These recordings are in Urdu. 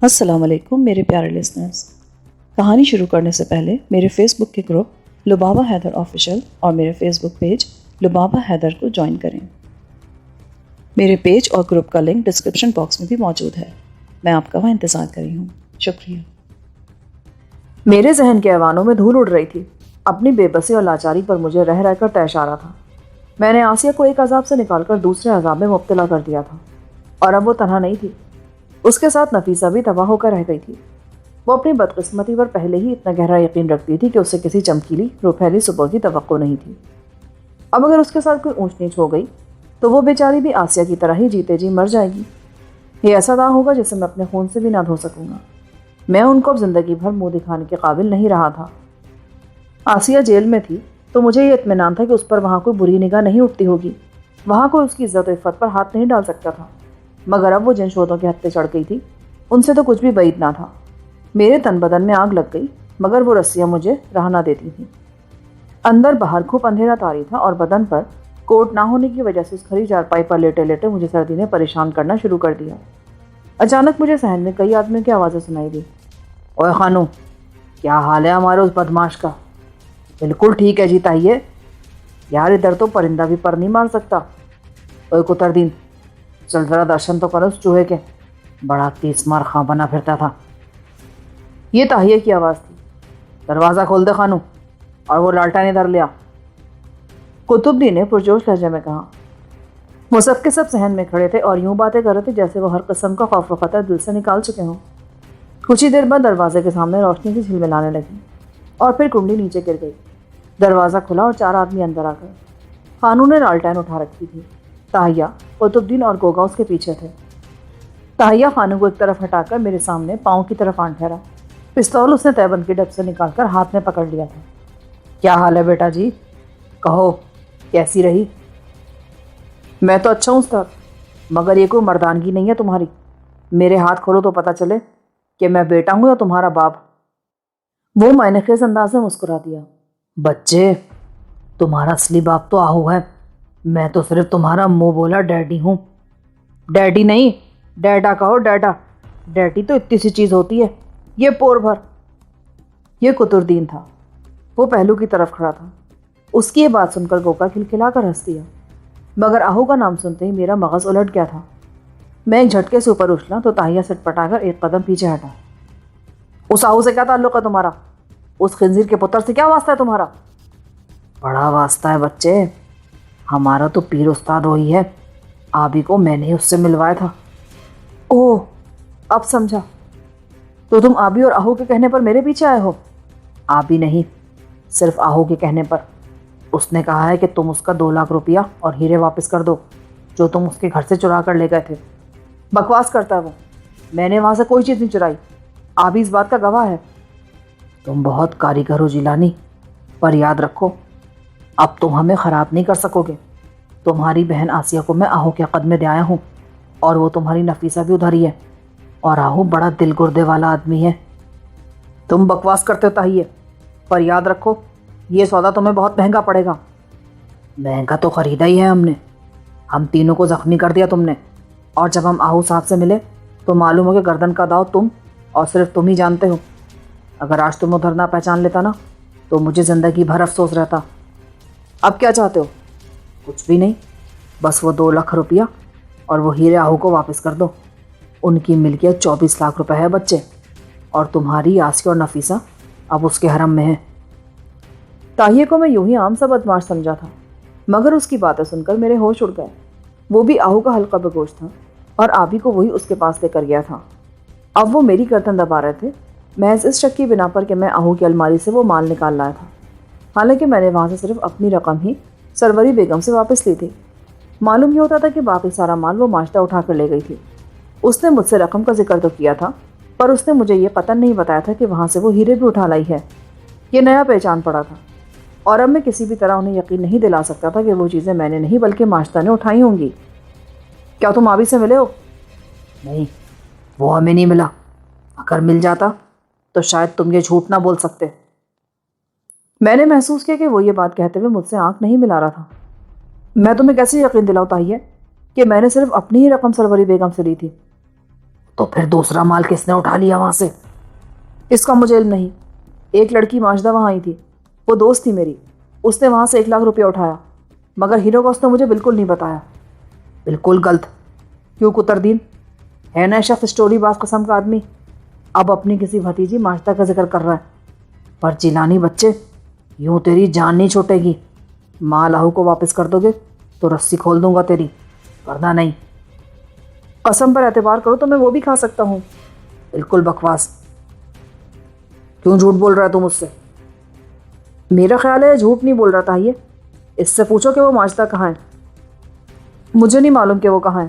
السلام علیکم میرے پیارے لسنرز. کہانی شروع کرنے سے پہلے میرے فیس بک کے گروپ لبابہ حیدر آفیشیل اور میرے فیس بک پیج لبابہ حیدر کو جوائن کریں. میرے پیج اور گروپ کا لنک ڈسکرپشن باکس میں بھی موجود ہے. میں آپ کا وہاں انتظار کر رہی ہوں. شکریہ. میرے ذہن کے ایوانوں میں دھول اڑ رہی تھی. اپنی بے بسی اور لاچاری پر مجھے رہ رہ کر طیش آ رہا تھا. میں نے آسیہ کو ایک عذاب سے نکال کر دوسرے عذاب میں مبتلا کر دیا تھا، اور اب وہ تنہا نہیں تھی. اس کے ساتھ نفیسہ بھی تباہ ہو کر رہ گئی تھی. وہ اپنی بدقسمتی پر پہلے ہی اتنا گہرا یقین رکھتی تھی کہ اسے کسی چمکیلی روپھیلی صبح کی توقع نہیں تھی. اب اگر اس کے ساتھ کوئی اونچ نیچ ہو گئی تو وہ بیچاری بھی آسیہ کی طرح ہی جیتے جی مر جائے گی. یہ ایسا داغ ہوگا جسے میں اپنے خون سے بھی نہ دھو سکوں گا. میں ان کو اب زندگی بھر منہ دکھانے کے قابل نہیں رہا تھا. آسیہ جیل میں تھی تو مجھے یہ اطمینان تھا کہ اس پر وہاں کوئی بری نگاہ نہیں اٹھتی ہوگی. وہاں کوئی اس کی عزت و عفت پر ہاتھ نہیں ڈال سکتا تھا. مگر اب وہ جن شودوں کے ہتھے چڑھ گئی تھی ان سے تو کچھ بھی بعید نہ تھا. میرے تن بدن میں آگ لگ گئی مگر وہ رسیاں مجھے راہ نہ دیتی تھیں. اندر باہر خوب اندھیرا طاری تھا اور بدن پر کوٹ نہ ہونے کی وجہ سے اس کھری چارپائی پر لیٹے لیٹے مجھے سردی نے پریشان کرنا شروع کر دیا. اچانک مجھے صحن میں کئی آدمیوں کی آوازیں سنائی دی. اوے خانو، کیا حال ہے ہمارے اس بدماش کا؟ بالکل ٹھیک ہے جی تائیے. یار ادھر تو پرندہ بھی پر نہیں مار سکتا. اوے کتر دین، چل ذرا درشن تو کرو اس چوہے کے، بڑا تیز مار خاں بنا پھرتا تھا. یہ تاہیہ کی آواز تھی. دروازہ کھول دے خانو اور وہ لالٹین ادھر لیا، قطب دین نے پرجوش لہجے میں کہا. وہ سب کے سب صحن میں کھڑے تھے اور یوں باتیں کر رہے تھے جیسے وہ ہر قسم کا خوف و خطر دل سے نکال چکے ہوں. کچھ ہی دیر بعد دروازے کے سامنے روشنی کی جھلملانے لگی اور پھر کنڈی نیچے گر گئی. دروازہ کھلا اور 4 آدمی اندر آ گئے. خانو نے لالٹین اٹھا رکھی تھی. تاہیہ، قطب دین اور گوگا اس کے پیچھے تھے. تاہیہ خانو کو ایک طرف ہٹا کر میرے سامنے پاؤں کی طرف آن ٹھہرا. پستول اس نے تیبند کی ڈب سے نکال کر ہاتھ میں پکڑ لیا تھا. کیا حال ہے بیٹا جی؟ کہو کیسی رہی؟ میں تو اچھا ہوں استاد، مگر یہ کوئی مردانگی نہیں ہے تمہاری. میرے ہاتھ کھولو تو پتہ چلے کہ میں بیٹا ہوں یا تمہارا باپ. وہ معنی خیز انداز میں مسکرا دیا. بچے، تمہارا اصلی باپ تو آہو ہے. میں تو صرف تمہارا منہ بولا ڈیڈی ہوں. ڈیڈی نہیں، ڈیڈا کہو، ڈیڈا. ڈیڈی تو اتنی سی چیز ہوتی ہے، یہ پور بھر. یہ قطر دین تھا. وہ پہلو کی طرف کھڑا تھا. اس کی یہ بات سن کر گوگا کھلکھلا کر ہنس دیا، مگر آہو کا نام سنتے ہی میرا مغز الٹ گیا تھا. میں ایک جھٹکے سے اوپر اچھلا تو تاہیہ سٹ پٹا کر ایک قدم پیچھے ہٹا. اس آہو سے کیا تعلق ہے تمہارا؟ اس خنزیر کے پتر سے کیا واسطہ ہے تمہارا؟ بڑا واسطہ ہے بچے. ہمارا تو پیر استاد وہی ہے. آبی کو میں نے اس سے ملوایا تھا. اوہ، اب سمجھا. تو تم آبی اور آہو کے کہنے پر میرے پیچھے آئے ہو؟ آبی نہیں، صرف آہو کے کہنے پر. اس نے کہا ہے کہ تم اس کا 2 لاکھ روپیہ اور ہیرے واپس کر دو جو تم اس کے گھر سے چرا کر لے گئے تھے. بکواس کرتا ہے وہ. میں نے وہاں سے کوئی چیز نہیں چرائی. آبی اس بات کا گواہ ہے. تم بہت کاریگر ہو جیلانی، پر یاد رکھو اب تم ہمیں خراب نہیں کر سکو گے. تمہاری بہن آسیہ کو میں آہو کے قدمے دے آیا ہوں اور وہ تمہاری نفیسہ بھی ادھر ہی ہے. اور آہو بڑا دل گردے والا آدمی ہے. تم بکواس کرتے ہو تاہیہ، پر یاد رکھو یہ سودا تمہیں بہت مہنگا پڑے گا. مہنگا تو خریدا ہی ہے ہم نے. ہم تینوں کو زخمی کر دیا تم نے، اور جب ہم آہو صاحب سے ملے تو معلوم ہو کہ گردن کا داؤ تم اور صرف تم ہی جانتے ہو. اگر آج تم ادھر نہ پہچان لیتا نا تو مجھے زندگی بھر افسوس رہتا. اب کیا چاہتے ہو؟ کچھ بھی نہیں، بس وہ 2 لاکھ روپیہ اور وہ ہیرے آہو کو واپس کر دو. ان کی ملکیت 24 لاکھ روپے ہے بچے، اور تمہاری آسیہ اور نفیسہ اب اس کے حرم میں ہے. تاہیہ کو میں یوں ہی عام سا بدماش سمجھا تھا، مگر اس کی باتیں سن کر میرے ہوش اڑ گئے. وہ بھی آہو کا حلقہ بگوش تھا اور آبی کو وہی اس کے پاس لے کر گیا تھا. اب وہ میری گردن دبا رہے تھے محض اس شک کی بنا پر کہ میں آہو کی الماری سے وہ مال نکال لایا تھا، حالانکہ میں نے وہاں سے صرف اپنی رقم ہی سروری بیگم سے واپس لی تھی. معلوم یہ ہوتا تھا کہ باقی سارا مال وہ ماشدہ اٹھا کر لے گئی تھی. اس نے مجھ سے رقم کا ذکر تو کیا تھا، پر اس نے مجھے یہ قطعاً نہیں بتایا تھا کہ وہاں سے وہ ہیرے بھی اٹھا لائی ہے. یہ نیا پہچان پڑا تھا، اور اب میں کسی بھی طرح انہیں یقین نہیں دلا سکتا تھا کہ وہ چیزیں میں نے نہیں بلکہ ماشدہ نے اٹھائی ہوں گی. کیا تم آبی سے ملے ہو؟ نہیں، وہ ہمیں نہیں ملا. اگر مل جاتا تو شاید تم یہ جھوٹ نہ بول سکتے. میں نے محسوس کیا کہ وہ یہ بات کہتے ہوئے مجھ سے آنکھ نہیں ملا رہا تھا. میں تمہیں کیسے یقین دلاؤں تاہیہ کہ میں نے صرف اپنی ہی رقم سروری بیگم سے لی تھی؟ تو پھر دوسرا مال کس نے اٹھا لیا وہاں سے؟ اس کا مجھے علم نہیں. ایک لڑکی ماجدہ وہاں آئی تھی, وہ دوست تھی میری. اس نے وہاں سے 1 لاکھ روپیہ اٹھایا, مگر ہیرو کا اس نے مجھے بالکل نہیں بتایا. بالکل غلط. کیوں قطردین؟ ہے نا شخص اسٹوری باز قسم کا آدمی. اب اپنی کسی بھتیجی ماجدہ کا ذکر کر رہا ہے. پر جیلانی بچے, یوں تیری جان نہیں چھوٹے گی. مال آہو کو واپس کر دو گے تو رسی کھول دوں گا تیری, ورنہ نہیں. قسم پر اعتبار کرو تو میں وہ بھی کھا سکتا ہوں. بالکل بکواس. کیوں جھوٹ بول رہا ہے تم مجھ سے؟ میرا خیال ہے جھوٹ نہیں بول رہا تھا. یہ اس سے پوچھو کہ وہ ماجدہ کہاں ہے. مجھے نہیں معلوم کہ وہ کہاں ہے,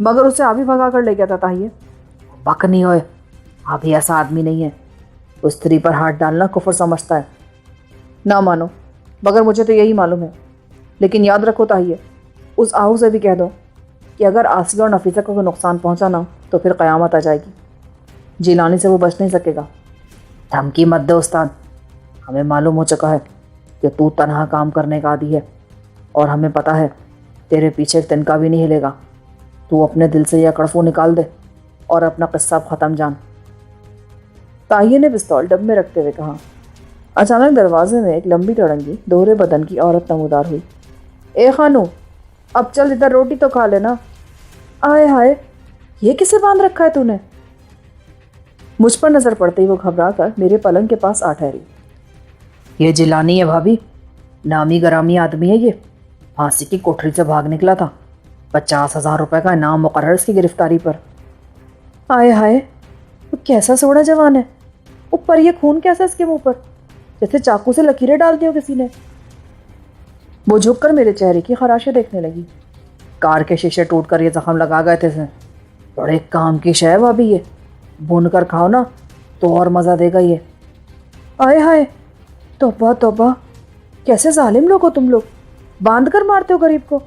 مگر اسے ابھی بھگا کر لے گیا تھا. یہ بک نہیں ہوئے, ابھی ایسا آدمی نہیں ہے. اس استری پر ہاتھ ڈالنا کفر سمجھتا ہے. نہ مانو, مگر مجھے تو یہی معلوم ہے. لیکن یاد رکھو تاہیے, اس آہو سے بھی کہہ دو کہ اگر آسیہ اور نفیسہ کو کوئی نقصان پہنچا نہ تو پھر قیامت آ جائے گی. جیلانی سے وہ بچ نہیں سکے گا. دھمکی مت دے استاد. ہمیں معلوم ہو چکا ہے کہ تو تنہا کام کرنے کا عادی ہے, اور ہمیں پتہ ہے تیرے پیچھے ایک تنکا بھی نہیں ہلے گا. تو اپنے دل سے یہ کڑفو نکال دے اور اپنا قصہ ختم جان. تاہیے نے پستول ڈب میں رکھتے ہوئے کہا. اچانک دروازے میں ایک لمبی تڑنگی دوہرے بدن کی عورت نمودار ہوئی. اے خانو, اب چل ادھر روٹی تو کھا لینا. آئے ہائے, یہ کسے باندھ رکھا ہے تو نے؟ مجھ پر نظر پڑتے ہی وہ گھبرا کر میرے پلنگ کے پاس آ ٹھہری. یہ جیلانی ہے بھابھی, نامی گرامی آدمی ہے. یہ پھانسی کی کوٹری سے بھاگ نکلا تھا. 50,000 روپے کا انعام مقرر اس کی گرفتاری پر. آئے ہائے, وہ کیسا سوڑا جوان ہے. اوپر یہ خون کیسا اس کے منہ پر, جیسے چاقو سے لکیریں ڈال دی ہو کسی نے. وہ جھک کر میرے چہرے کی خراشیں دیکھنے لگی. کار کے شیشے ٹوٹ کر یہ زخم لگا گئے تھے. بڑے کام کی شے ہے بھابھی یہ. بھون کر کھاؤ نا تو اور مزہ دے گا یہ. آئے ہائے, توبہ توبہ, کیسے ظالم لوگ ہو تم لوگ. باندھ کر مارتے ہو غریب کو.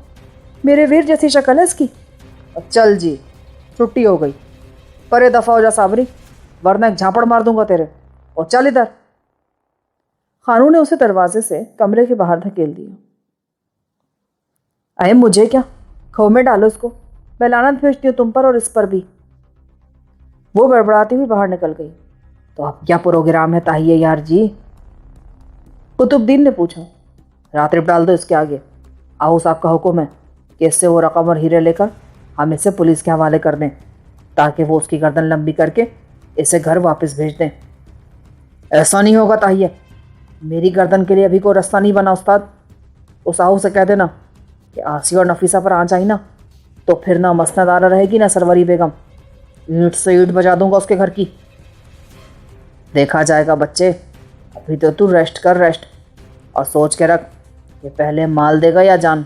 میرے ویر جیسی شکل ہے اس کی. چل جی, چھٹی ہو گئی. پرے دفعہ ہو جا صابری, ورنہ ایک جھاپڑ مار دوں گا تیرے. اور چل ادھر. خانو نے اسے دروازے سے کمرے کے باہر دھکیل دیا. اے مجھے کیا, کھو میں ڈالو اس کو. میں لعنت بھیجتی ہوں تم پر اور اس پر بھی. وہ بڑبڑاتی ہوئی باہر نکل گئی. تو اب کیا پروگرام ہے تاہیے یار جی؟ قطب الدین نے پوچھا. راترپ ڈال دو اس کے آگے. آہو صاحب کا حکم ہے کہ اس سے وہ رقم اور ہیرے لے کر ہم اسے پولیس کے حوالے کر دیں, تاکہ وہ اس کی گردن لمبی کر کے اسے گھر واپس بھیج دیں. ایسا نہیں ہوگا تاہیے, میری گردن کے لیے ابھی کوئی رستہ نہیں بنا استاد. اس آہو سے کہہ دینا کہ آسیہ اور نفیسہ پر آ جائیں نا تو پھر نہ مسند آرا رہے گی نہ سروری بیگم. اینٹ سے اینٹ بجا دوں گا اس کے گھر کی. دیکھا جائے گا بچے, ابھی تو ریسٹ کر ریسٹ, اور سوچ کے رکھ کہ پہلے مال دے گا یا جان.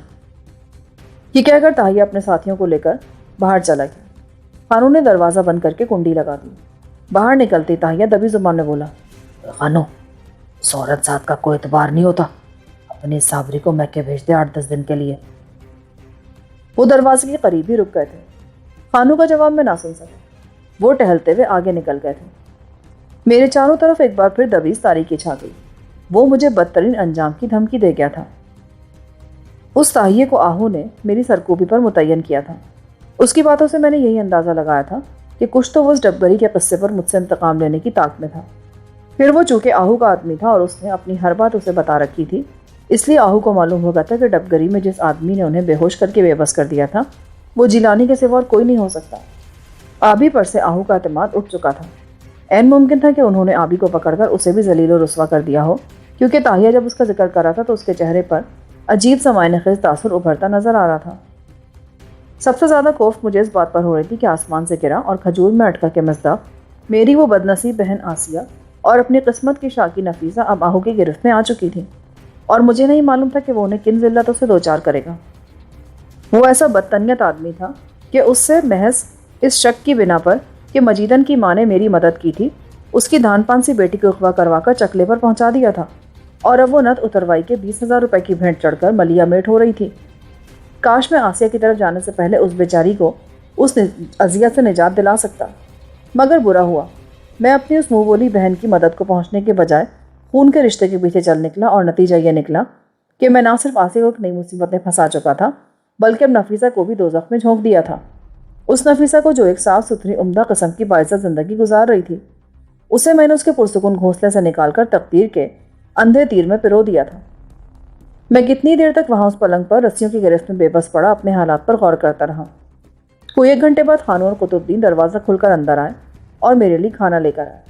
یہ کہہ کر تاہیہ اپنے ساتھیوں کو لے کر باہر چلا گیا. خانو نے دروازہ بند کر کے کنڈی لگا دی. باہر نکلتی تاہیہ دبی زبان میں بولا. خانو, سورت ذات کا کوئی اعتبار نہیں ہوتا. اپنی صابری کو میکے بھیج دے 8-10 دن کے لیے. وہ دروازے کے قریب ہی رک گئے تھے. خانو کا جواب میں نہ سن سکا. وہ ٹہلتے ہوئے آگے نکل گئے تھے. میرے چاروں طرف ایک بار پھر دبیز تاریکی چھا گئی. وہ مجھے بدترین انجام کی دھمکی دے گیا تھا. اس تاہیے کو آہو نے میری سرکوبی پر متعین کیا تھا. اس کی باتوں سے میں نے یہی اندازہ لگایا تھا کہ کچھ تو وہ اس ڈبگری کے قصے پر مجھ سے انتقام لینے کی طاق میں تھا. پھر وہ چونکہ آہو کا آدمی تھا اور اس نے اپنی ہر بات اسے بتا رکھی تھی, اس لیے آہو کو معلوم ہو گیا تھا کہ ڈبگری میں جس آدمی نے انہیں بے ہوش کر کے بے بس کر دیا تھا وہ جیلانی کے سوا اور کوئی نہیں ہو سکتا. آبی پر سے آہو کا اعتماد اٹھ چکا تھا. عین ممکن تھا کہ انہوں نے آبی کو پکڑ کر اسے بھی ذلیل و رسوا کر دیا ہو, کیونکہ تاہیہ جب اس کا ذکر کر رہا تھا تو اس کے چہرے پر عجیب سا معنی خیز تاثر ابھرتا نظر آ رہا تھا. سب سے زیادہ خوف مجھے اس بات پر ہو رہی تھی کہ آسمان سے گرا اور کھجور میں اٹکا کے مصداق میری وہ بدنصیب بہن آسیہ اور اپنی قسمت کی شاکی نفیسہ اب آہو کی گرفت میں آ چکی تھی, اور مجھے نہیں معلوم تھا کہ وہ انہیں کن ذلتوں سے دوچار کرے گا. وہ ایسا بدتنیت آدمی تھا کہ اس سے محض اس شک کی بنا پر کہ مجیدن کی ماں نے میری مدد کی تھی, اس کی دھان پان سی بیٹی کو اغوا کروا کر چکلے پر پہنچا دیا تھا, اور اب وہ نت اتروائی کے 20,000 روپے کی بھینٹ چڑھ کر ملیا میٹ ہو رہی تھی. کاش میں آسیہ کی طرف جانے سے پہلے اس بیچاری کو اس اذیت سے نجات دلا سکتا, مگر برا ہوا. میں اپنی اس منہ بولی بہن کی مدد کو پہنچنے کے بجائے خون کے رشتے کے پیچھے چل نکلا, اور نتیجہ یہ نکلا کہ میں نہ صرف آسیہ کو ایک نئی مصیبت میں پھنسا چکا تھا بلکہ اب نفیسہ کو بھی دوزخ میں جھونک دیا تھا. اس نفیسہ کو جو ایک صاف ستھری عمدہ قسم کی باعث زندگی گزار رہی تھی، اسے میں نے اس کے پرسکون گھونسلے سے نکال کر تقدیر کے اندھے تیر میں پرو دیا تھا۔ میں کتنی دیر تک وہاں اس پلنگ پر رسیوں کی گرفت میں بے بس پڑا اپنے حالات پر غور کرتا رہا۔ کوئی 1 گھنٹے بعد خانو اور قطب الدین دروازہ کھل کر اندر آئے اور میرے لیے کھانا لے کر آئے۔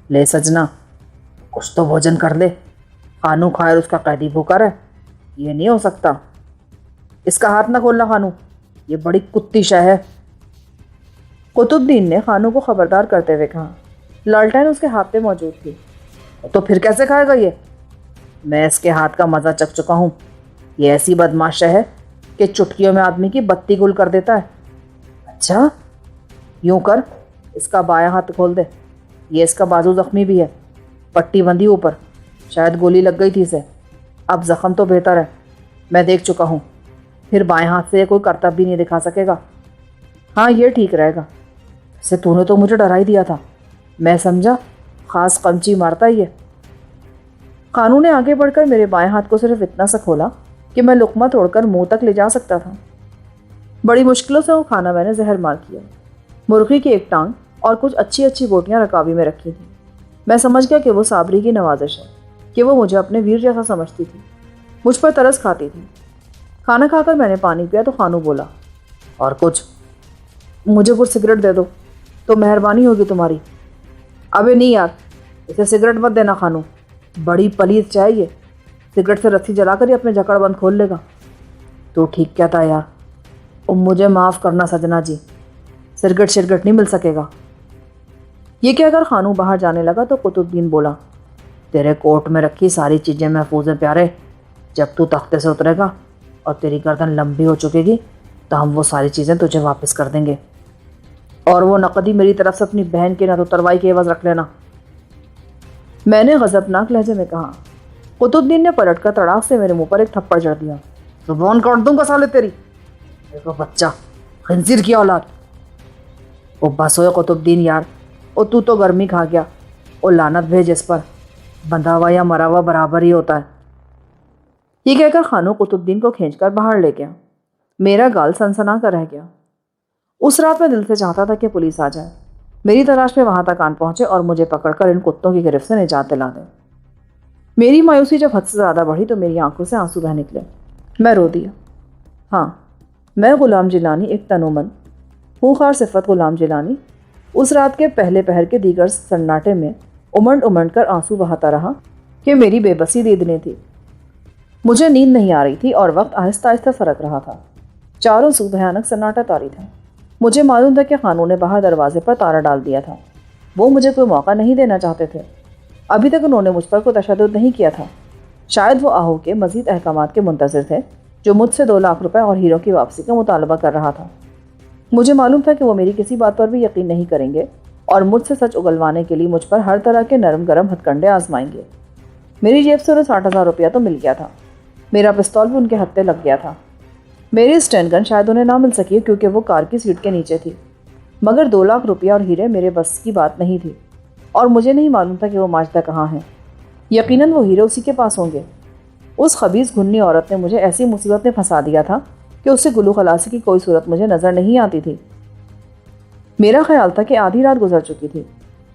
لے سجنا، کچھ تو بھوجن کر لے، خانو کھائے اور اس کا قیدی بھوکا رہے، یہ نہیں ہو سکتا۔ اس کا ہاتھ نہ کھولنا خانو، یہ بڑی کتی شے ہے۔ قطب الدین نے خانو کو خبردار کرتے ہوئے کہا۔ لالٹین اس کے ہاتھ پہ موجود تھی۔ تو پھر کیسے کھائے گا یہ؟ میں اس کے ہاتھ کا مزہ چکھ چکا ہوں۔ یہ ایسی بدماش ہے کہ چٹکیوں میں آدمی کی بتی گل کر دیتا ہے۔ اچھا، یوں کر، اس کا بایاں ہاتھ کھول دے، یہ اس کا بازو زخمی بھی ہے، پٹی بندھی اوپر، شاید گولی لگ گئی تھی اسے۔ اب زخم تو بہتر ہے، میں دیکھ چکا ہوں، پھر بائیں ہاتھ سے کوئی کرتب بھی نہیں دکھا سکے گا۔ ہاں، یہ ٹھیک رہے گا۔ اسے تو نے تو مجھے ڈرا ہی دیا تھا، میں سمجھا خاص قمچی مارتا ہی ہے۔ خانو نے آگے بڑھ کر میرے بائیں ہاتھ کو صرف اتنا سا کھولا کہ میں لقمہ توڑ کر منہ تک لے جا سکتا تھا۔ بڑی مشکلوں سے وہ کھانا میں نے زہر مار کیا۔ مرغی کی ایک ٹانگ اور کچھ اچھی اچھی بوٹیاں رکابی میں رکھی تھیں۔ میں سمجھ گیا کہ وہ صابری کی نوازش ہے، کہ وہ مجھے اپنے ویر جیسا سمجھتی تھی، مجھ پر ترس کھاتی تھی۔ کھانا کھا کر میں نے پانی پیا تو خانو بولا، اور کچھ؟ مجھے کچھ سگریٹ دے دو تو مہربانی ہوگی تمہاری۔ ابے نہیں یار، اسے سگریٹ مت دینا خانو، بڑی پلیز چاہیے، سگریٹ سے رسی جلا کر ہی اپنے جکڑ بند کھول لے گا۔ تو ٹھیک کیا تھا یار، مجھے معاف کرنا سجنا جی، سگریٹ نہیں مل سکے گا۔ یہ کہہ کر خانو باہر جانے لگا تو قطب الدین بولا، تیرے کوٹ میں رکھی ساری چیزیں محفوظ ہیں پیارے، جب تو تختے سے اترے گا اور تیری گردن لمبی ہو چکے گی تو ہم وہ ساری چیزیں تجھے واپس کر دیں گے، اور وہ نقدی میری طرف سے اپنی بہن کے نہ تو تروائی کے عوض رکھ لینا۔ میں نے غضبناک لہجے میں کہا۔ قطب الدین نے پلٹ کر تڑاک سے میرے منہ پر ایک تھپڑ جڑ دیا۔ زبان کاٹ دوں گا سالے تیری، دیکھو بچہ، خنزیر کی اولاد۔ وہ بس ہوئے قطب الدین یار، او تو گرمی کھا گیا، او لعنت بھیج اس پر، بندھا ہوا یا مرا ہوا برابر ہی ہوتا ہے۔ یہ کہہ کر خانو قطب الدین کو کھینچ کر باہر لے گیا۔ میرا گال سنسنا کر رہ گیا۔ اس رات میں دل سے چاہتا تھا کہ پولیس آ جائے، میری تلاش میں وہاں تک آن پہنچے اور مجھے پکڑ کر ان کتوں کی گرفت سے نجات دلا دے۔ میری مایوسی جب حد سے زیادہ بڑھی تو میری آنکھوں سے آنسو بہہ نکلے۔ میں رو دیا۔ ہاں، میں غلام جیلانی، ایک تنومند خونخوار صفت غلام جیلانی، اس رات کے پہلے پہر کے دیگر سناٹے میں امنڈ کر آنسو بہاتا رہا کہ میری بے بسی دیدنی تھی۔ مجھے نیند نہیں آ رہی تھی اور وقت آہستہ آہستہ سرک رہا تھا۔ چاروں سو بھیانک سناٹا طاری تھا۔ مجھے معلوم تھا کہ خانو نے باہر دروازے پر تالا ڈال دیا تھا۔ وہ مجھے کوئی موقع نہیں دینا چاہتے تھے۔ ابھی تک انہوں نے مجھ پر کوئی تشدد نہیں کیا تھا۔ شاید وہ آہو کے مزید احکامات کے منتظر تھے جو مجھ سے 2 لاکھ روپے اور ہیروں کی واپسی کا مطالبہ کر رہا تھا۔ مجھے معلوم تھا کہ وہ میری کسی بات پر بھی یقین نہیں کریں گے اور مجھ سے سچ اگلوانے کے لیے مجھ پر ہر طرح کے نرم گرم ہتھ کنڈے آزمائیں گے۔ میری جیب سے انہیں 60,000 روپیہ تو مل گیا تھا۔ میرا پستول بھی ان کے ہتھے لگ گیا تھا۔ میری اسٹین گن شاید انہیں نہ مل سکی کیونکہ وہ کار کی سیٹ کے نیچے تھی، مگر 2 لاکھ روپیہ اور ہیرے میرے بس کی بات نہیں تھی، اور مجھے نہیں معلوم تھا کہ وہ ماجدہ کہاں ہیں۔ یقیناً وہ ہیرے اسی کے پاس ہوں گے۔ اس خبیث گھنی عورت نے مجھے ایسی مصیبت میں پھنسا دیا تھا کہ اس سے گلو خلاصی کی کوئی صورت مجھے نظر نہیں آتی تھی۔ میرا خیال تھا کہ آدھی رات گزر چکی تھی۔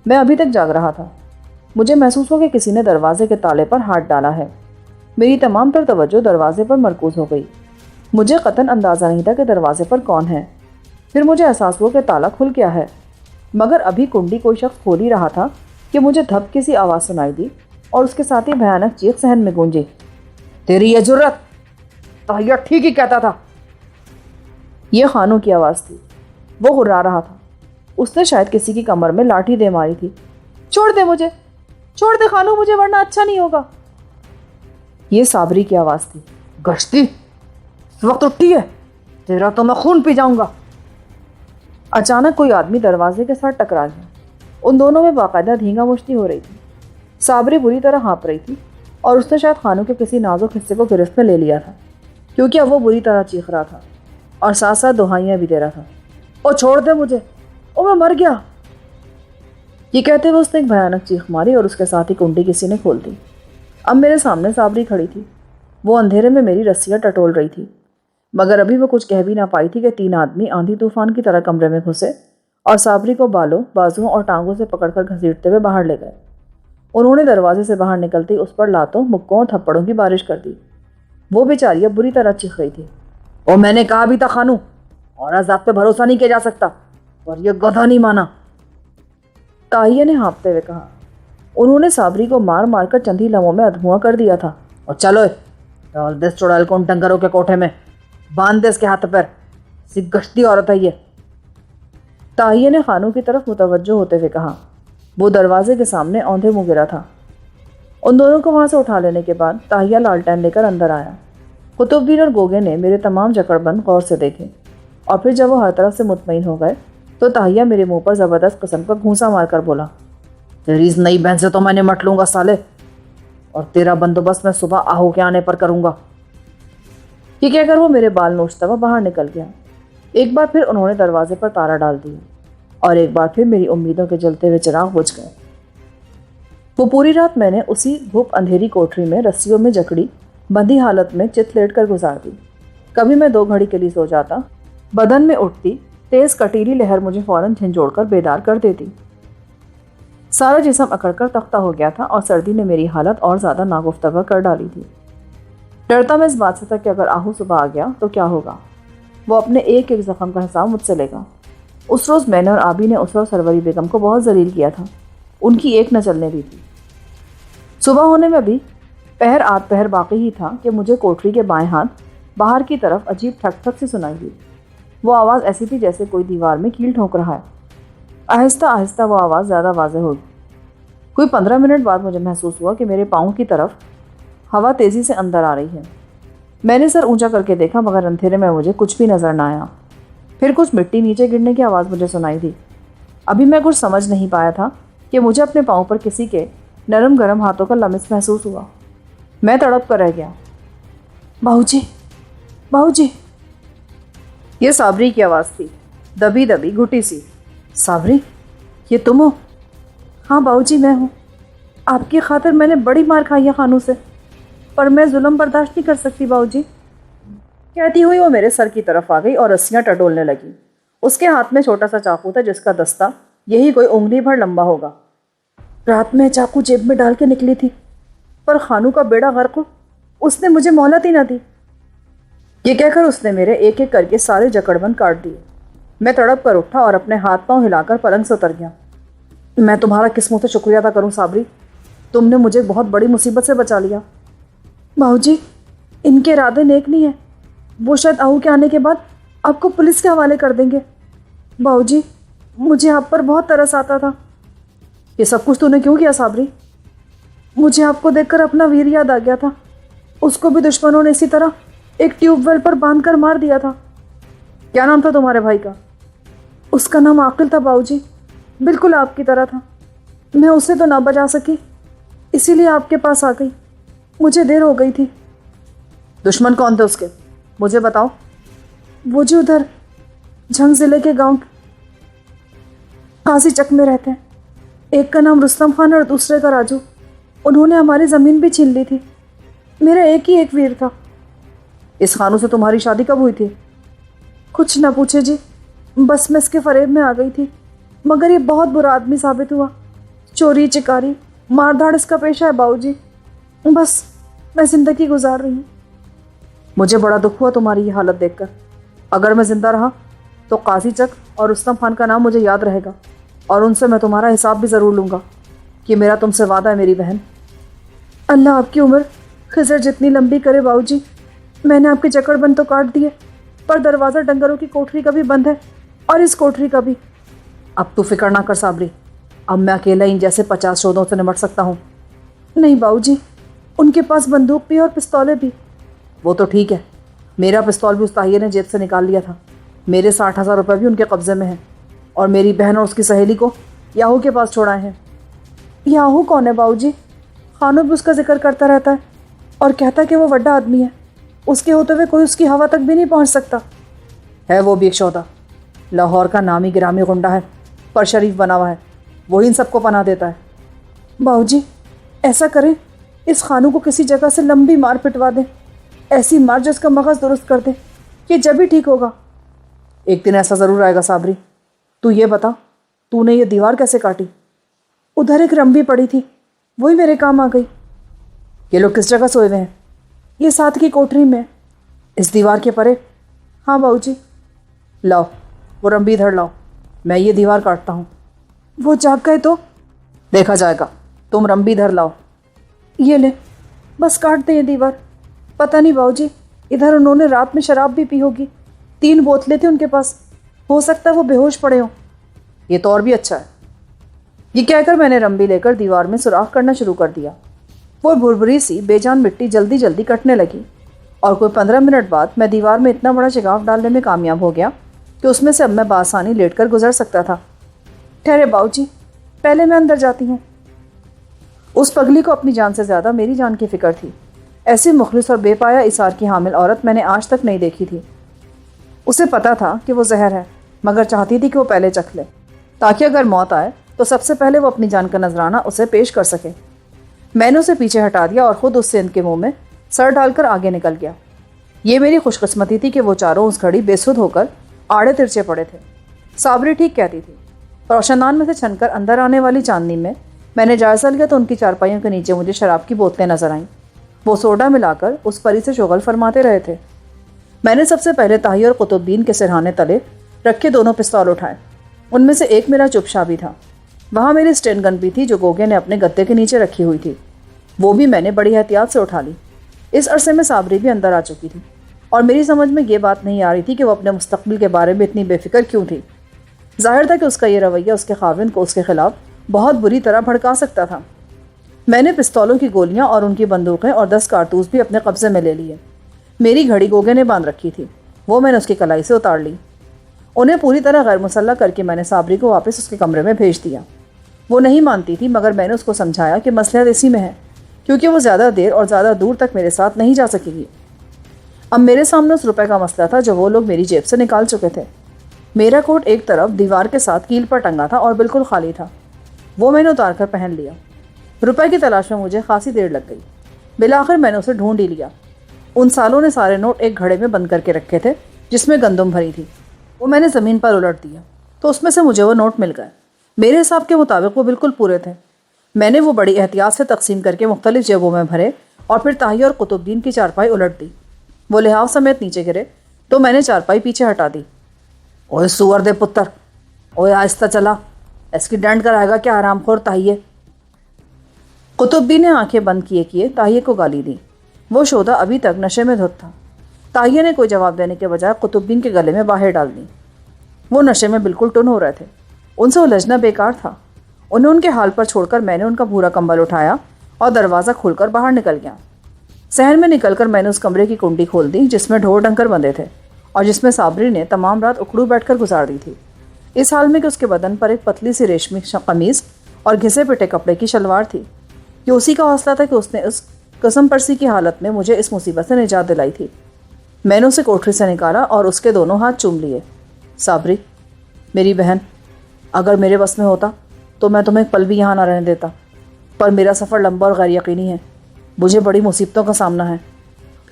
میں ابھی تک جاگ رہا تھا۔ مجھے محسوس ہو کہ کسی نے دروازے کے تالے پر ہاتھ ڈالا ہے۔ میری تمام تر توجہ دروازے پر مرکوز ہو گئی۔ مجھے قطعاً اندازہ نہیں تھا کہ دروازے پر کون ہے۔ پھر مجھے احساس ہوا کہ تالا کھل گیا ہے، مگر ابھی کنڈی کوئی شخص کھول ہی رہا تھا کہ مجھے دھپ کی سی آواز سنائی دی اور اس کے ساتھ ہی بھیانک چیخ صحن میں گونجی، تیری یہ جرت! طاہیہ ٹھیک ہی کہتا تھا۔ یہ خانو کی آواز تھی۔ وہ ہرا رہا تھا۔ اس نے شاید کسی کی کمر میں لاٹھی دے ماری تھی۔ چھوڑ دے مجھے، چھوڑ دے خانو مجھے، ورنہ اچھا نہیں ہوگا۔ یہ صابری کی آواز تھی۔ گشتی اس وقت اٹھی ہے، تیرا تو میں خون پی جاؤں گا۔ اچانک کوئی آدمی دروازے کے ساتھ ٹکرا گیا۔ ان دونوں میں باقاعدہ دھینگا مشتی ہو رہی تھی۔ صابری بری طرح ہانپ رہی تھی اور اس نے شاید خانو کے کسی نازک حصے کو گرفت میں لے لیا تھا، کیونکہ اب وہ بری طرح چیخ رہا تھا اور ساتھ ساتھ دہائیاں بھی دے رہا تھا، او چھوڑ دے مجھے، او میں مر گیا۔ یہ کہتے ہوئے اس نے ایک بھیانک چیخ ماری اور اس کے ساتھ ہی کنڈی کسی نے کھول دی۔ اب میرے سامنے صابری کھڑی تھی۔ وہ اندھیرے میں میری رسیاں ٹٹول رہی تھی۔ مگر ابھی وہ کچھ کہہ بھی نہ پائی تھی کہ 3 آدمی آندھی طوفان کی طرح کمرے میں گھسے اور صابری کو بالوں، بازوؤں اور ٹانگوں سے پکڑ کر گھسیٹتے ہوئے باہر لے گئے۔ انہوں نے دروازے سے باہر نکلتے ہی اس پر لاتوں، مکوں اور تھپڑوں کی بارش کر دی۔ وہ بیچاری اب بری طرح چیخ رہی تھی، اور میں نے کہا بھی تھا خانو، عورت ذات پہ بھروسہ نہیں کیا جا سکتا، اور یہ گدھا نہیں مانا، تاہیہ نے ہانپتے ہوئے کہا۔ انہوں نے صابری کو مار مار کر چند ہی لمحوں میں ادھواں کر دیا تھا۔ اور چلو ڈال دے اس چڑیل کو ان ڈنگروں کے کوٹھے میں، باندھ دے اس کے ہاتھ پیر، سی گشتی عورت ہے یہ، تاہیہ نے خانو کی طرف متوجہ ہوتے ہوئے کہا۔ وہ دروازے کے سامنے اوندھے منہ گرا تھا۔ ان دونوں کو وہاں سے اٹھا لینے کے بعد تاہیہ لالٹین لے کر اندر آیا۔ قطب دین اور گوگے نے میرے تمام جکڑ بند غور سے دیکھے، اور پھر جب وہ ہر طرف سے مطمئن ہو گئے تو تاہیہ میرے منہ پر زبردست قسم کا گھونسا مار کر بولا، تیری اس نئی بہن سے تو میں نے مٹ لوں گا سالے، اور تیرا بندوبست میں صبح آہو کے آنے پر کروں گا۔ یہ کہہ کر وہ میرے بال نوچتا ہوا باہر نکل گیا۔ ایک بار پھر انہوں نے دروازے پر تالا ڈال دیا، اور ایک بار پھر میری امیدوں کے جلتے ہوئے چراغ بجھ گئے۔ وہ پوری رات میں نے اسی گھوپ اندھیری کوٹری میں رسیوں میں جکڑی بندھی حالت میں چت لیٹ کر گزار دی۔ کبھی میں 2 گھڑی کے لیے سو جاتا، بدن میں اٹھتی تیز کٹیلی لہر مجھے فوراً جھنجھوڑ کر بیدار کر دیتی۔ سارا جسم اکڑ کر تختہ ہو گیا تھا، اور سردی نے میری حالت اور زیادہ ناگفتگو کر ڈالی تھی۔ ڈرتا میں اس بات سے تھا کہ اگر آہو صبح آ گیا تو کیا ہوگا۔ وہ اپنے ایک ایک زخم کا حساب مجھ سے لے گا۔ اس روز میں نے اور آبی نے اسرا اور سروری بیگم کو بہت ذلیل کیا تھا، ان کی ایک نہ چلنے دی تھی۔ صبح ہونے میں بھی پہر آدھ پہر باقی ہی تھا کہ مجھے کوٹری کے بائیں ہاتھ باہر کی طرف عجیب ٹھک ٹھک سی سنائی دی۔ وہ آواز ایسی تھی جیسے کوئی دیوار میں کیل ٹھونک رہا ہے۔ آہستہ آہستہ وہ آواز زیادہ واضح ہوگی۔ کوئی 15 منٹ بعد مجھے محسوس ہوا کہ میرے پاؤں کی طرف ہوا تیزی سے اندر آ رہی ہے۔ میں نے سر اونچا کر کے دیکھا، مگر اندھیرے میں مجھے کچھ بھی نظر نہ آیا۔ پھر کچھ مٹی نیچے گرنے کی آواز مجھے سنائی دی۔ ابھی میں کچھ سمجھ نہیں پایا تھا کہ مجھے اپنے پاؤں پر کسی کے نرم گرم ہاتھوں کا لمس محسوس ہوا۔ میں تڑپ کر رہ گیا۔ باؤ جی، باؤ جی، یہ صابری کی آواز تھی، دبی دبی گھٹی سی۔ صابری، یہ تم ہو؟ ہاں باؤ جی، میں ہوں۔ آپ کی خاطر میں نے بڑی مار کھائی ہے خانو سے، پر میں ظلم برداشت نہیں کر سکتی باؤ جی۔ کہتی ہوئی وہ میرے سر کی طرف آ گئی اور رسیاں ٹٹولنے لگی۔ اس کے ہاتھ میں چھوٹا سا چاقو تھا جس کا دستہ یہی کوئی انگلی بھر لمبا ہوگا۔ رات میں چاقو جیب میں ڈال کے نکلی تھی، پر خانو کا بیڑا غرق، اس نے مجھے مہلت ہی نہ دی۔ یہ کہہ کر اس نے میرے ایک ایک کر کے سارے جکڑ بند کاٹ دیے۔ میں تڑپ کر اٹھا اور اپنے ہاتھ پاؤں ہلا کر پلنگ سے اتر گیا۔ میں تمہارا کس منہ سے شکریہ ادا کروں صابری، تم نے مجھے بہت بڑی مصیبت سے بچا لیا۔ باؤ جی، ان کے ارادے نیک نہیں ہیں، وہ شاید آہو کے آنے کے بعد آپ کو پولیس کے حوالے کر دیں گے۔ باؤ جی، مجھے آپ پر بہت ترس آتا تھا۔ یہ سب کچھ تو نے کیوں کیا صابری؟ مجھے آپ کو دیکھ کر اپنا ویر یاد آ گیا تھا، اس کو بھی دشمنوں نے اسی طرح ایک ٹیوب ویل پر باندھ کر مار دیا تھا۔ کیا نام تھا تمہارے بھائی کا؟ اس کا نام عاقل تھا باؤ جی، بالکل آپ کی طرح تھا۔ میں اسے تو نہ بچا سکی، اسی لیے آپ کے پاس آ گئی، مجھے دیر ہو گئی تھی۔ دشمن کون تھے اس کے؟ مجھے بتاؤ۔ وہ جو ادھر جھنگ ضلع کے گاؤں قاضی چک میں رہتے ہیں، ایک کا نام رستم خان اور دوسرے کا راجو۔ انہوں نے ہماری زمین بھی چھین لی تھی۔ میرا ایک ہی ایک ویر تھا۔ اس خانو سے تمہاری شادی کب ہوئی تھی؟ کچھ نہ پوچھے جی، بس میں اس کے فریب میں آ گئی تھی، مگر یہ بہت برا آدمی ثابت ہوا۔ چوری چکاری مار دھاڑ اس کا پیشہ ہے باؤ جی۔ بس میں زندگی گزار رہی ہوں۔ مجھے بڑا دکھ ہوا تمہاری یہ حالت دیکھ کر۔ اگر میں زندہ رہا تو قاضی چک اور رستم خان کا نام مجھے یاد رہے گا، اور ان سے میں تمہارا حساب بھی ضرور لوں گا۔ یہ میرا تم سے وعدہ ہے میری بہن۔ اللہ آپ کی عمر خضر جتنی لمبی کرے باؤ جی۔ میں نے آپ کے جکڑ بند تو کاٹ دیے، پر دروازہ ڈنگروں کی کوٹری کا بھی بند ہے، اور اس کوٹری کا بھی۔ اب تو فکر نہ کر صابری، اب میں اکیلا ان جیسے 50 شودوں سے نمٹ سکتا ہوں۔ نہیں باؤ جی، ان کے پاس بندوق بھی اور پستولیں بھی۔ وہ تو ٹھیک ہے، میرا پستول بھی اس تاہیہ نے جیب سے نکال لیا تھا۔ میرے 60,000 روپے بھی ان کے قبضے میں ہیں، اور میری بہن اور اس کی سہیلی کو یاہو کے پاس چھوڑائے ہیں۔ یاہو کون ہے باؤ جی؟ خانو بھی اس کا ذکر کرتا رہتا ہے اور کہتا ہے کہ وہ بڑا آدمی ہے، اس کے ہوتے ہوئے کوئی اس کی ہوا تک بھی نہیں پہنچ سکتا۔ ہے وہ بھی ایک شودا، لاہور کا نامی گرامی غنڈہ ہے، پر شریف بنا ہوا ہے، وہی ان سب کو پناہ دیتا ہے۔ باؤ جی ایسا کریں، اس خانو کو کسی جگہ سے لمبی مار پٹوا دیں، ایسی مار جو اس کا مغز درست کر دے۔ یہ جب ہی ٹھیک ہوگا۔ ایک دن ایسا ضرور آئے گا صابری۔ تو یہ بتا، تو نے یہ دیوار کیسے کاٹی؟ ادھر ایک رمبی پڑی تھی، وہی میرے کام آ گئی۔ یہ لوگ کس جگہ سوئے ہوئے ہیں؟ یہ ساتھ کی کوٹری میں، اس دیوار کے پرے۔ ہاں باؤ جی۔ لاؤ وہ رمبی ادھر لاؤ، میں یہ دیوار کاٹتا ہوں۔ وہ جاگ گئے تو دیکھا جائے گا، تم رمبی ادھر لاؤ۔ یہ لے، بس کاٹ دیں یہ دیوار۔ پتہ نہیں باؤ جی، ادھر انہوں نے رات میں شراب بھی پی ہوگی، 3 بوتلیں تھیں ان کے پاس، ہو سکتا ہے وہ بے ہوش پڑے ہوں۔ یہ تو اور بھی اچھا ہے۔ یہ کہہ کر میں نے رمبی لے کر دیوار میں سوراخ کرنا شروع کر دیا۔ وہ بھربھری سی بے جان مٹی جلدی جلدی کٹنے لگی، اور کوئی 15 منٹ بعد میں دیوار میں اتنا بڑا چگاف ڈالنے میں کامیاب ہو گیا کہ اس میں سے اب میں بآسانی لیٹ کر گزر سکتا تھا۔ ٹھہرے باؤ جی، پہلے میں اندر جاتی ہوں۔ اس پگلی کو اپنی جان سے زیادہ میری جان کی فکر تھی۔ ایسی مخلص اور بے پایا اثار کی حامل عورت میں نے آج تک نہیں دیکھی تھی۔ اسے پتا تھا کہ وہ زہر ہے، مگر چاہتی تھی کہ وہ پہلے چکھ لے، تاکہ اگر موت آئے تو سب سے پہلے وہ اپنی جان کا نذرانہ اسے پیش کر سکے۔ میں نے اسے پیچھے ہٹا دیا اور خود اس سندھ کے منہ میں سر ڈال کر آگے نکل گیا۔ یہ میری خوش قسمتی تھی کہ وہ چاروں اس گھڑی بے سدھ ہو کر آڑے ترچے پڑے تھے۔ صابری ٹھیک کہتی تھی۔ روشندان میں سے چھن کر اندر آنے والی چاندنی میں نے جائزہ لیا تو ان کی چارپائیوں کے نیچے مجھے شراب کی بوتلیں نظر آئیں۔ وہ سوڈا ملا کر اس پری سے شغل فرماتے رہے تھے۔ میں نے سب سے پہلے طاہی اور قطب الدین کے سرہانے تلے رکھے 2 پستول اٹھائے۔ ان میں سے ایک میرا چپشا بھی تھا۔ وہاں میری اسٹین گن بھی تھی جو گوگے نے اپنے گدے کے نیچے رکھی ہوئی تھی، وہ بھی میں نے بڑی احتیاط سے اٹھا لی۔ اس عرصے میں صابری بھی اندر آ چکی تھی، اور میری سمجھ میں یہ بات نہیں آ رہی تھی کہ وہ اپنے مستقبل کے بارے میں اتنی بے فکر کیوں تھی۔ ظاہر تھا کہ اس کا یہ رویہ اس کے خاوند کو اس کے خلاف بہت بری طرح بھڑکا سکتا تھا۔ میں نے پستولوں کی گولیاں اور ان کی بندوقیں اور 10 کارتوس بھی اپنے قبضے میں لے لیے۔ میری گھڑی گوگے نے باندھ رکھی تھی، وہ میں نے اس کی کلائی سے اتار لی۔ انہیں پوری طرح غیر مسلح کر کے میں نے صابری کو واپس اس کے کمرے میں بھیج دیا۔ وہ نہیں مانتی تھی، مگر میں نے اس کو سمجھایا کہ مصلحت اسی میں ہے، کیونکہ وہ زیادہ دیر اور زیادہ دور تک میرے ساتھ نہیں جا سکے گی۔ اب میرے سامنے اس روپے کا مسئلہ تھا جو وہ لوگ میری جیب سے نکال چکے تھے۔ میرا کوٹ ایک طرف دیوار کے ساتھ کیل پر ٹنگا تھا اور بالکل خالی تھا، وہ میں نے اتار کر پہن لیا۔ روپے کی تلاش میں مجھے خاصی دیر لگ گئی۔ بالآخر میں نے اسے ڈھونڈ ہی لیا۔ ان سالوں نے سارے نوٹ ایک گھڑے میں بند کر کے رکھے تھے جس میں گندم بھری تھی، وہ میں نے زمین پر الٹ دیا تو اس میں سے مجھے وہ نوٹ مل گئے۔ میرے حساب کے مطابق وہ بالکل پورے تھے۔ میں نے وہ بڑی احتیاط سے تقسیم کر کے مختلف جیبوں میں بھرے اور پھر طاہی اور قطب الدین کی چارپائی الٹ دی۔ وہ لحاف سمیت نیچے گرے تو میں نے چارپائی پیچھے ہٹا دی۔ اوے سور دے پتر، اوے آہستہ چلا، اس کی ڈنڈ کرائے گا کیا حرام خور طاہیے۔ قطب الدین نے آنکھیں بند کیے طاہیے کو گالی دی۔ وہ شودہ ابھی تک نشے میں دھت تھا۔ طاہیے نے کوئی جواب دینے کے بجائے قطب الدین کے گلے میں باہیں ڈال دی۔ وہ نشے میں بالکل ٹن ہو رہے تھے، ان سے الجھنا بیکار تھا۔ انہیں ان کے حال پر چھوڑ کر میں نے ان کا بھورا کمبل اٹھایا اور دروازہ کھول کر باہر نکل گیا۔ صحن میں نکل کر میں نے اس کمرے کی کنڈی کھول دی جس میں ڈھور ڈنکر بندے تھے اور جس میں صابری نے تمام رات اکڑو بیٹھ کر گزار دی تھی، اس حال میں کہ اس کے بدن پر ایک پتلی سی ریشمی قمیض اور گھسے پٹے کپڑے کی شلوار تھی۔ یہ اسی کا حوصلہ تھا کہ اس نے اس قسم پرسی کی حالت میں مجھے اس مصیبت سے نجات دلائی تھی۔ میں نے اسے کوٹری سے نکالا اور اس کے دونوں ہاتھ چوم لیے۔ صابری، میری بہن، اگر میرے بس میں ہوتا تو میں تمہیں ایک پل بھی یہاں نہ رہنے دیتا، پر میرا سفر لمبا اور غیر یقینی ہے، مجھے بڑی مصیبتوں کا سامنا ہے۔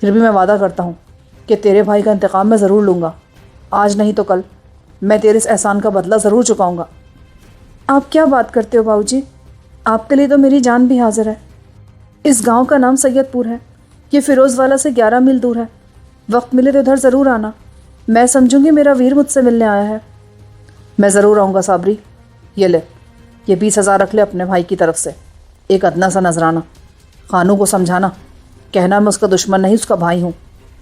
پھر بھی میں وعدہ کرتا ہوں کہ تیرے بھائی کا انتقام میں ضرور لوں گا، آج نہیں تو کل میں تیرے اس احسان کا بدلہ ضرور چکاؤں گا۔ آپ کیا بات کرتے ہو باؤ جی، آپ کے لیے تو میری جان بھی حاضر ہے۔ اس گاؤں کا نام سید پور ہے، یہ فیروز والا سے 11 میل دور ہے۔ وقت ملے تو ادھر ضرور آنا، میں سمجھوں گی میرا ویر مجھ سے ملنے آیا ہے۔ میں ضرور آؤں گا صابری، یہ لے، یہ 20,000 رکھ لے اپنے بھائی کی طرف سے، ایک ادنا سا نذرانہ۔ خانوں کو سمجھانا، کہنا میں اس کا دشمن نہیں اس کا بھائی ہوں۔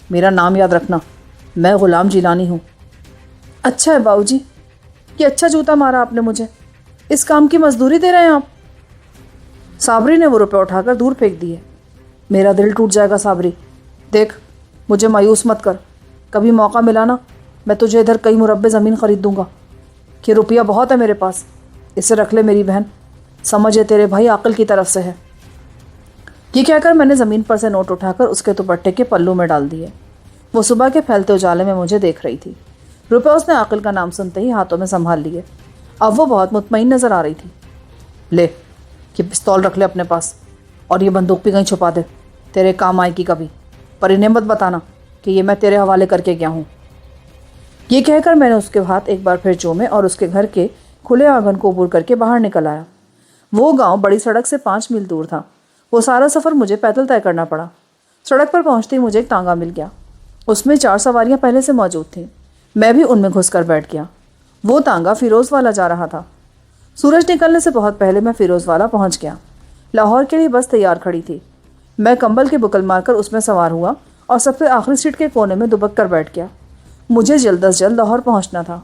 میرا نام یاد رکھنا، میں غلام جیلانی ہوں۔ اچھا ہے باؤ جی، یہ اچھا جوتا مارا آپ نے مجھے، اس کام کی مزدوری دے رہے ہیں آپ؟ صابری نے وہ روپے اٹھا کر دور پھینک دیے۔ میرا دل ٹوٹ جائے گا صابری، دیکھ مجھے مایوس مت کر، کبھی موقع ملا نا میں تجھے ادھر کئی مربع زمین خرید دوں گا۔ کہ روپیہ بہت ہے میرے پاس، اسے رکھ لے میری بہن، سمجھے تیرے بھائی عاقل کی طرف سے ہے۔ یہ کہہ کر میں نے زمین پر سے نوٹ اٹھا کر اس کے دوپٹے کے پلو میں ڈال دیے۔ وہ صبح کے پھیلتے اجالے میں مجھے دیکھ رہی تھی۔ روپے اس نے عاقل کا نام سنتے ہی ہاتھوں میں سنبھال لیے۔ اب وہ بہت مطمئن نظر آ رہی تھی۔ لے، یہ پستول رکھ لے اپنے پاس، اور یہ بندوق بھی کہیں چھپا دے، تیرے کام آئے گی کبھی، پر انہیں مت بتانا کہ یہ میں تیرے حوالے کر کے گیا ہوں۔ یہ کہہ کر میں نے اس کے ہاتھ ایک بار پھر چومے اور اس کے گھر کے کھلے آنگن کو عبور کر کے باہر نکل آیا۔ وہ گاؤں بڑی سڑک سے 5 میل دور تھا۔ وہ سارا سفر مجھے پیدل طے کرنا پڑا۔ سڑک پر پہنچتے ہی مجھے ایک تانگا مل گیا۔ اس میں 4 سواریاں پہلے سے موجود تھیں۔ میں بھی ان میں گھس کر بیٹھ گیا۔ وہ تانگا فیروز والا جا رہا تھا۔ سورج نکلنے سے بہت پہلے میں فیروز والا پہنچ گیا۔ لاہور کے لیے بس تیار کھڑی تھی۔ میں کمبل کے بکل مار کر اس میں سوار ہوا اور سب سے آخری سیٹ کے کونے میں دبک کر بیٹھ گیا۔ مجھے جلد از جلد لاہور پہنچنا تھا۔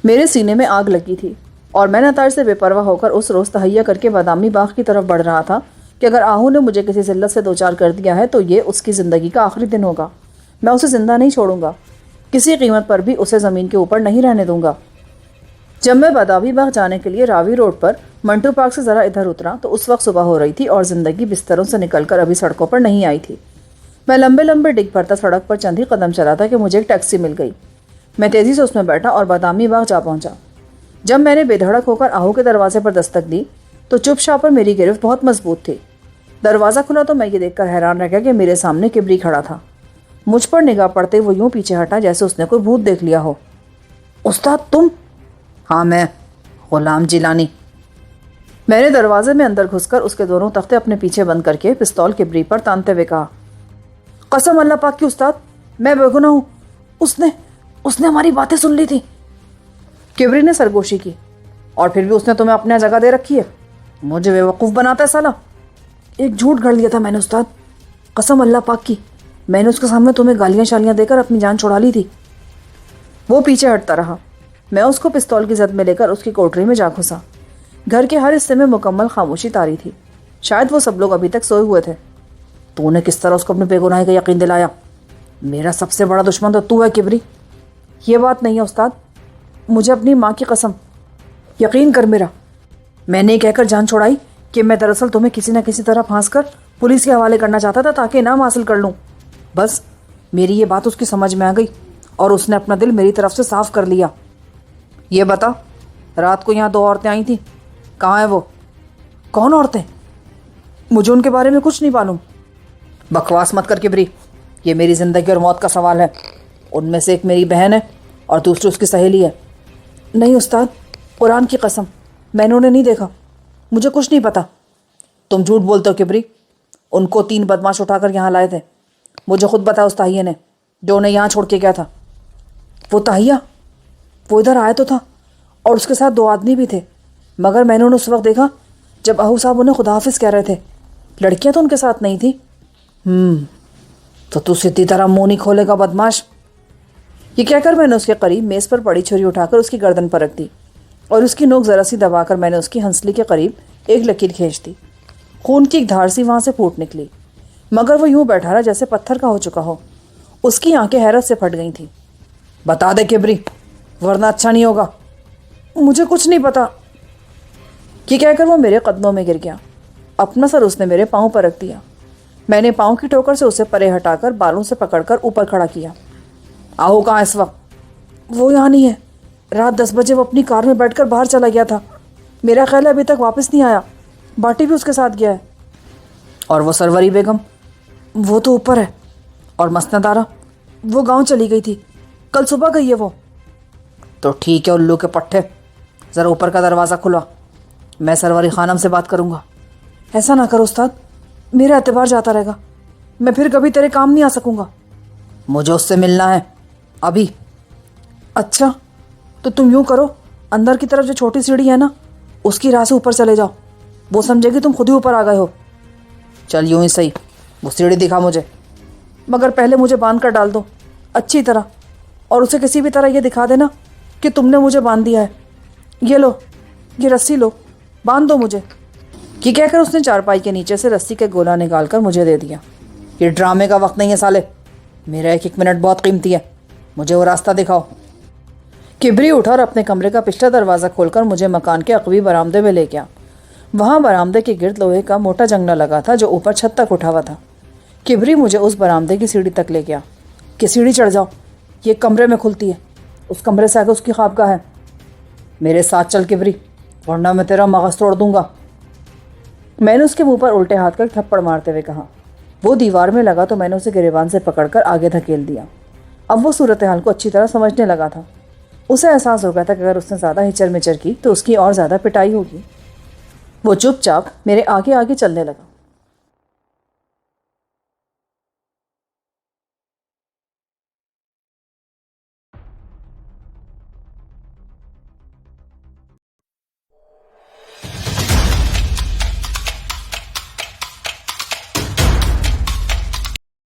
میرے سینے میں آگ لگی تھی اور میں نتائج سے بے پرواہ ہو کر اس روز تہیا کر کے بادامی باغ کی طرف بڑھ رہا تھا کہ اگر آہو نے مجھے کسی ذلت سے دوچار کر دیا ہے تو یہ اس کی زندگی کا آخری دن ہوگا۔ میں اسے زندہ نہیں چھوڑوں گا، کسی قیمت پر بھی اسے زمین کے اوپر نہیں رہنے دوں گا۔ جب میں بادامی باغ جانے کے لیے راوی روڈ پر منٹو پارک سے ذرا ادھر اترا تو اس وقت صبح ہو رہی تھی اور زندگی بستروں سے نکل کر ابھی سڑکوں پر نہیں آئی تھی۔ میں لمبے لمبے ڈگ بھرتا سڑک پر چند ہی قدم چلا تھا کہ مجھے ایک ٹیکسی مل گئی۔ میں تیزی سے اس میں بیٹھا اور بادامی باغ جا پہنچا۔ جب میں نے بے دھڑک ہو کر آہو کے دروازے پر دستک دی تو چپ چاپ پر میری گرفت بہت مضبوط تھی۔ دروازہ کھلا تو میں یہ دیکھ کر حیران رہ گیا کہ میرے سامنے کبری کھڑا تھا۔ مجھ پر نگاہ پڑتے وہ یوں پیچھے ہٹا جیسے اس نے کوئی بھوت دیکھ لیا ہو۔ استاد تم؟ ہاں میں، غلام جیلانی۔ میں نے دروازے میں اندر گھس کر اس کے دونوں تختے اپنے پیچھے بند کر کے پستول کبری پر تانتے ہوئے کہا، قسم اللہ پاک کی استاد، میں بے گناہ ہوں۔ اس نے ہماری باتیں سن لی تھی۔ کبری نے سرگوشی کی۔ اور پھر بھی اس نے تمہیں اپنے جگہ دے رکھی ہے؟ مجھے بے وقوف بناتا ہے سالا۔ ایک جھوٹ گھڑ لیا تھا میں نے استاد، قسم اللہ پاک کی، میں نے اس کے سامنے تمہیں گالیاں شالیاں دے کر اپنی جان چھڑا لی تھی۔ وہ پیچھے ہٹتا رہا۔ میں اس کو پستول کی زد میں لے کر اس کی کوٹری میں جا گھسا۔ گھر کے ہر حصے میں مکمل خاموشی طاری تھی۔ شاید وہ سب لوگ ابھی تک سوئے ہوئے تھے۔ تو نے کس طرح اس کو اپنے بے گناہی کا یقین دلایا؟ میرا سب سے بڑا دشمن تو ہے کبری۔ یہ بات نہیں ہے استاد، مجھے اپنی ماں کی قسم، یقین کر میرا، میں نے کہہ کر جان چھوڑائی کہ میں دراصل تمہیں کسی نہ کسی طرح پھانس کر پولیس کے حوالے کرنا چاہتا تھا تاکہ انعام حاصل کر لوں۔ بس میری یہ بات اس کی سمجھ میں آ گئی اور اس نے اپنا دل میری طرف سے صاف کر لیا۔ یہ بتا، رات کو یہاں 2 عورتیں آئی تھیں، کہاں ہیں وہ؟ کون عورتیں؟ مجھے ان کے بارے میں کچھ نہیں معلوم۔ بکواس مت کر کبری، یہ میری زندگی اور موت کا سوال ہے۔ ان میں سے ایک میری بہن ہے اور دوسری اس کی سہیلی ہے۔ نہیں استاد، قرآن کی قسم، میں نے انہیں نہیں دیکھا، مجھے کچھ نہیں پتا۔ تم جھوٹ بولتے ہو کبری، ان کو 3 بدماش اٹھا کر یہاں لائے تھے۔ مجھے خود بتایا اس تاہیہ نے جو انہیں یہاں چھوڑ کے گیا تھا۔ وہ تاہیہ؟ وہ ادھر آیا تو تھا اور اس کے ساتھ 2 آدمی بھی تھے، مگر میں نے انہیں اس وقت دیکھا جب آہو صاحب انہیں خدا حافظ کہہ رہے تھے۔ لڑکیاں تو ان کے ساتھ نہیں تھیں۔ تو سیدھی طرح منہ نہیں کھولے گا بدماش۔ یہ کہہ کر میں نے اس کے قریب میز پر پڑی چھری اٹھا کر اس کی گردن پر رکھ دی اور اس کی نوک ذرا سی دبا کر میں نے اس کی ہنسلی کے قریب ایک لکیر کھینچ دی۔ خون کی ایک دھار سی وہاں سے پھوٹ نکلی، مگر وہ یوں بیٹھا رہا جیسے پتھر کا ہو چکا ہو۔ اس کی آنکھیں حیرت سے پھٹ گئی تھیں۔ بتا دے کبری، ورنہ اچھا نہیں ہوگا۔ مجھے کچھ نہیں پتا۔ یہ کہہ کر وہ میرے قدموں میں گر گیا۔ اپنا سر اس نے میرے پاؤں پر رکھ دیا۔ میں نے پاؤں کی ٹھوکر سے اسے پرے ہٹا کر بالوں سے پکڑ کر اوپر کھڑا کیا۔ آہو کہاں اس وقت؟ وہ یہاں نہیں ہے۔ رات 10 بجے وہ اپنی کار میں بیٹھ کر باہر چلا گیا تھا۔ میرا خیال ہے ابھی تک واپس نہیں آیا۔ باٹی بھی اس کے ساتھ گیا ہے۔ اور وہ سروری بیگم؟ وہ تو اوپر ہے۔ اور مسند آرا؟ وہ گاؤں چلی گئی تھی، کل صبح گئی ہے وہ۔ تو ٹھیک ہے الو کے پٹھے، ذرا اوپر کا دروازہ کھلا، میں سروری خانم سے بات کروں گا۔ ایسا نہ کرو استاد، میرا اعتبار جاتا رہے گا، میں پھر کبھی تیرے کام نہیں آ سکوں گا۔ مجھے اس سے ملنا ہے ابھی۔ اچھا تو تم یوں کرو، اندر کی طرف جو چھوٹی سیڑھی ہے نا، اس کی راہ سے اوپر چلے جاؤ، وہ سمجھے گی تم خود ہی اوپر آ گئے ہو۔ چل یوں ہی صحیح، وہ سیڑھی دکھا مجھے، مگر پہلے مجھے باندھ کر ڈال دو اچھی طرح، اور اسے کسی بھی طرح یہ دکھا دینا کہ تم نے مجھے باندھ دیا ہے۔ یہ لو، یہ رسی لو، باندھ دو مجھے۔ یہ کہہ کر اس نے چارپائی کے نیچے سے رسی کے گولا نکال کر مجھے دے دیا۔ یہ ڈرامے کا وقت نہیں ہے سالے، میرا 1 منٹ بہت قیمتی ہے، مجھے وہ راستہ دکھاؤ۔ کبری اٹھا اور اپنے کمرے کا پچھلا دروازہ کھول کر مجھے مکان کے عقبی برآمدے میں لے گیا۔ وہاں برآمدے کے گرد لوہے کا موٹا جنگلہ لگا تھا جو اوپر چھت تک اٹھا ہوا تھا۔ کبری مجھے اس برآمدے کی سیڑھی تک لے گیا کہ سیڑھی چڑھ جاؤ، یہ کمرے میں کھلتی ہے، اس کمرے سے آگے اس کی خوابگاہ ہے۔ میرے ساتھ چل کبری، ورنہ میں تیرا مغز توڑ دوں گا۔ میں نے اس کے منہ پر الٹے ہاتھ کر تھپڑ مارتے ہوئے کہا۔ وہ دیوار میں لگا تو میں نے اسے گریبان سے پکڑ کر آگے دھکیل دیا۔ اب وہ صورتحال کو اچھی طرح سمجھنے لگا تھا. اسے احساس ہو گیا تھا کہ اگر اس نے زیادہ ہچر مچر کی تو اس کی اور زیادہ پٹائی ہوگی. وہ چپ چاپ میرے آگے آگے چلنے لگا.